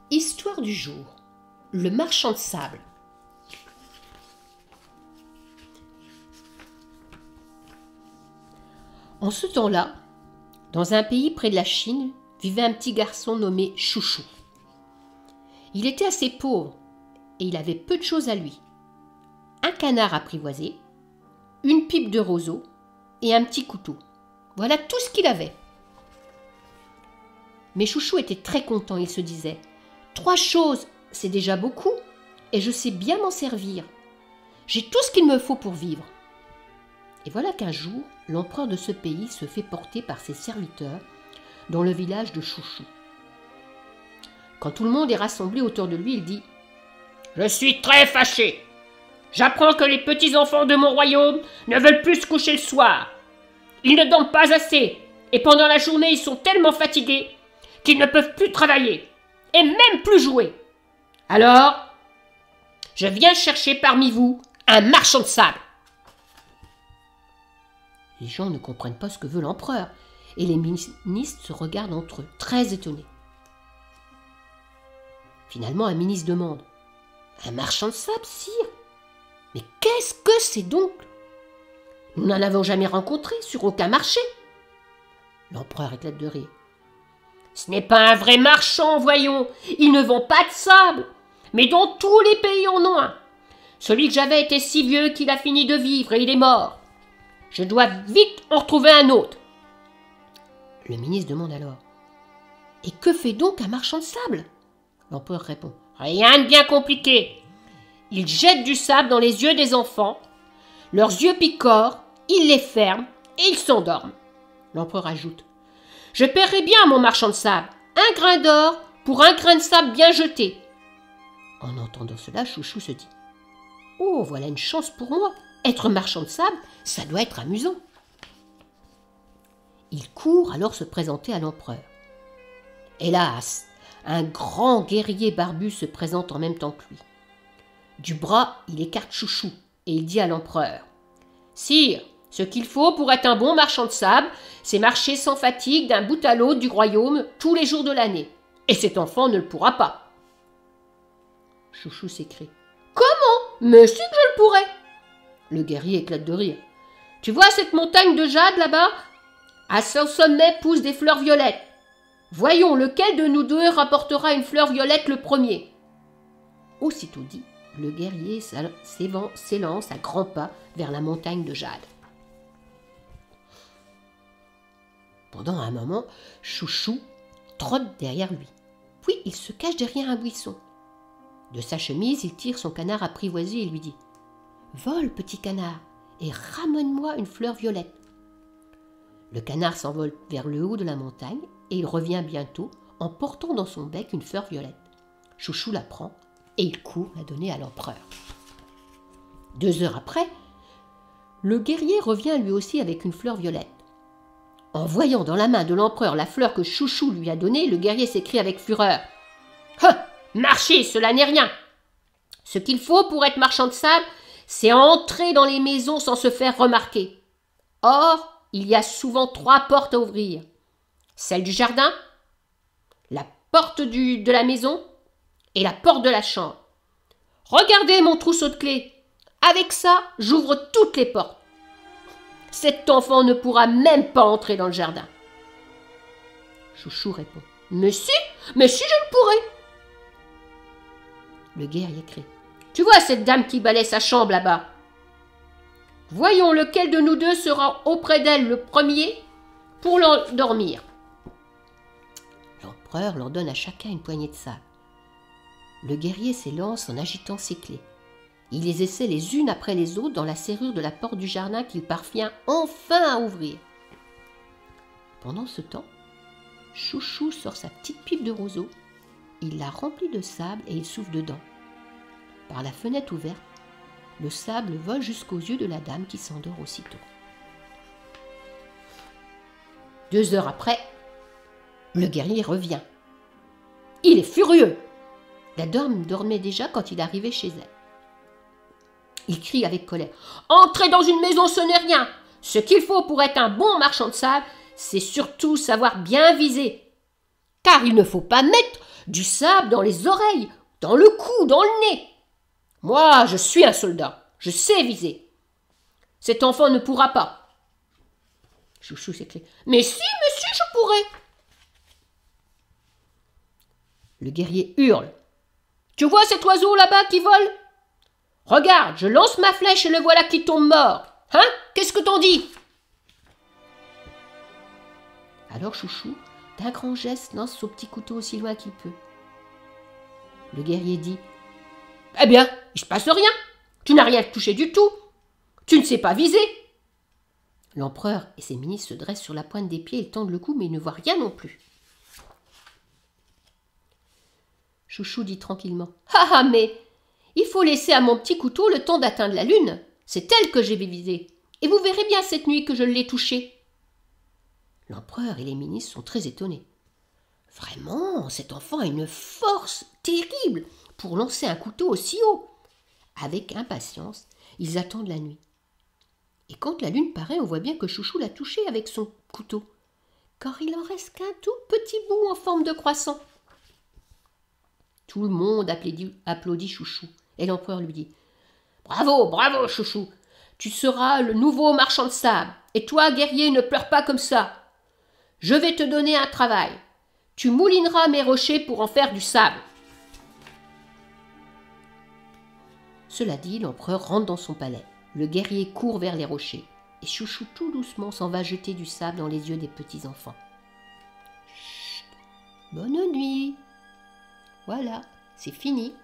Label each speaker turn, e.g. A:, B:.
A: Histoire du jour. Le marchand de sable. En ce temps-là, dans un pays près de la Chine, vivait un petit garçon nommé Chouchou. Il était assez pauvre et il avait peu de choses à lui. Un canard apprivoisé, une pipe de roseau et un petit couteau. Voilà tout ce qu'il avait. Mais Chouchou était très content, il se disait « 3 choses, c'est déjà beaucoup et je sais bien m'en servir. J'ai tout ce qu'il me faut pour vivre. » Et voilà qu'un jour, l'empereur de ce pays se fait porter par ses serviteurs dans le village de Chouchou. Quand tout le monde est rassemblé autour de lui, il dit « Je suis très fâché. J'apprends que les petits-enfants de mon royaume ne veulent plus se coucher le soir. Ils ne dorment pas assez et pendant la journée, ils sont tellement fatigués qu'ils ne peuvent plus travailler et même plus jouer. Alors, je viens chercher parmi vous un marchand de sable. » Les gens ne comprennent pas ce que veut l'empereur et les ministres se regardent entre eux, très étonnés. Finalement, un ministre demande « Un marchand de sable, sire? Mais qu'est-ce que c'est donc? Nous n'en avons jamais rencontré sur aucun marché. » L'empereur éclate de rire. « Ce n'est pas un vrai marchand, voyons. Ils ne vendent pas de sable. Mais dans tous les pays en ont un. Celui que j'avais était si vieux qu'il a fini de vivre et il est mort. Je dois vite en retrouver un autre. » Le ministre demande alors « Et que fait donc un marchand de sable ?» L'empereur répond « Rien de bien compliqué. Il jette du sable dans les yeux des enfants. Leurs yeux picorent, il les ferme et ils s'endorment. » L'empereur ajoute « Je paierai bien mon marchand de sable, 1 grain d'or pour 1 grain de sable bien jeté. » En entendant cela, Chouchou se dit « Oh, voilà une chance pour moi. Être marchand de sable, ça doit être amusant. » Il court alors se présenter à l'empereur. Hélas, un grand guerrier barbu se présente en même temps que lui. Du bras, il écarte Chouchou et il dit à l'empereur « Sire, ce qu'il faut pour être un bon marchand de sable, c'est marcher sans fatigue d'un bout à l'autre du royaume tous les jours de l'année. Et cet enfant ne le pourra pas. » Chouchou s'écrie « Comment? Mais si que je le pourrais !» Le guerrier éclate de rire. « Tu vois cette montagne de jade là-bas? À son sommet poussent des fleurs violettes. Voyons lequel de nous deux rapportera une fleur violette le premier. » Aussitôt dit, le guerrier s'élance à grands pas vers la montagne de jade. Pendant un moment, Chouchou trotte derrière lui. Puis il se cache derrière un buisson. De sa chemise, il tire son canard apprivoisé et lui dit « Vole, petit canard, et ramène-moi une fleur violette. » Le canard s'envole vers le haut de la montagne et il revient bientôt en portant dans son bec une fleur violette. Chouchou la prend et il court la donner à l'empereur. 2 heures après, le guerrier revient lui aussi avec une fleur violette. En voyant dans la main de l'empereur la fleur que Chouchou lui a donnée, le guerrier s'écrie avec fureur « Marcher, cela n'est rien. Ce qu'il faut pour être marchand de sable, c'est entrer dans les maisons sans se faire remarquer. Or, il y a souvent 3 portes à ouvrir. Celle du jardin, la porte de la maison et la porte de la chambre. Regardez mon trousseau de clés. Avec ça, j'ouvre toutes les portes. Cet enfant ne pourra même pas entrer dans le jardin. » Chouchou répond « Mais si, je le pourrai. » Le guerrier crie « Tu vois cette dame qui balaie sa chambre là-bas? Voyons lequel de nous deux sera auprès d'elle le premier pour l'endormir. » L'empereur leur donne à chacun une poignée de sable. Le guerrier s'élance en agitant ses clés. Il les essaie les unes après les autres dans la serrure de la porte du jardin qu'il parvient enfin à ouvrir. Pendant ce temps, Chouchou sort sa petite pipe de roseau. Il la remplit de sable et il souffle dedans. Par la fenêtre ouverte, le sable vole jusqu'aux yeux de la dame qui s'endort aussitôt. 2 heures après, le guerrier revient. Il est furieux. La dame dormait déjà quand il arrivait chez elle. Il crie avec colère « Entrer dans une maison, ce n'est rien. Ce qu'il faut pour être un bon marchand de sable, c'est surtout savoir bien viser. Car il ne faut pas mettre du sable dans les oreilles, dans le cou, dans le nez. Moi, je suis un soldat, je sais viser. Cet enfant ne pourra pas. Chouchou s'écrie. Mais si, je pourrais. Le guerrier hurle. Tu vois cet oiseau là-bas qui vole? Regarde, je lance ma flèche et le voilà qui tombe mort. Hein? Qu'est-ce que t'en dis? Alors Chouchou, d'un grand geste, lance son petit couteau aussi loin qu'il peut. Le guerrier dit. Eh bien, il ne se passe rien. Tu n'as rien touché du tout. Tu ne sais pas viser. L'empereur et ses ministres se dressent sur la pointe des pieds, ils tendent le cou, mais ils ne voient rien non plus. Chouchou dit tranquillement. Ah, mais il faut laisser à mon petit couteau le temps d'atteindre la lune. C'est elle que j'ai visée. Et vous verrez bien cette nuit que je l'ai touchée. L'empereur et les ministres sont très étonnés. Vraiment, cet enfant a une force terrible pour lancer un couteau aussi haut. Avec impatience, ils attendent la nuit. Et quand la lune paraît, on voit bien que Chouchou l'a touché avec son couteau, car il en reste qu'un tout petit bout en forme de croissant. Tout le monde applaudit Chouchou, et l'empereur lui dit « Bravo, bravo, Chouchou, tu seras le nouveau marchand de sable, et toi, guerrier, ne pleure pas comme ça. Je vais te donner un travail. Tu moulineras mes rochers pour en faire du sable. » Cela dit, l'empereur rentre dans son palais. Le guerrier court vers les rochers, et Chouchou tout doucement s'en va jeter du sable dans les yeux des petits-enfants. Chut, bonne nuit. Voilà, c'est fini.